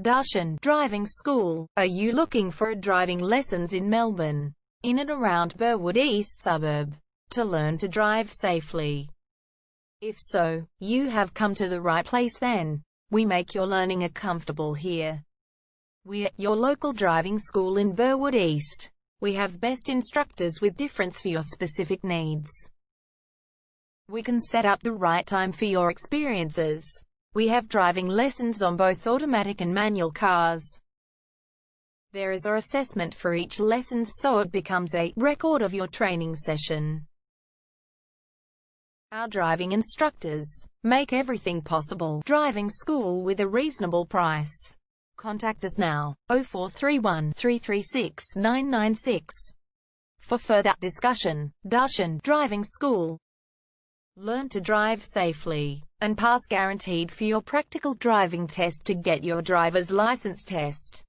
Darshan Driving School. Are you looking for driving lessons in Melbourne, in and around Burwood East suburb, to learn to drive safely? If so, you have come to the right place then. We make your learning comfortable here. We're your local driving school in Burwood East. We have best instructors with difference for your specific needs. We can set up the right time for your experiences. We have driving lessons on both automatic and manual cars. There is an assessment for each lesson, so it becomes a record of your training session. Our driving instructors make everything possible. Driving school with a reasonable price. Contact us now, 0431 336 996. For further discussion. Darshan Driving School. Learn to drive safely and pass guaranteed for your practical driving test to get your driver's license test.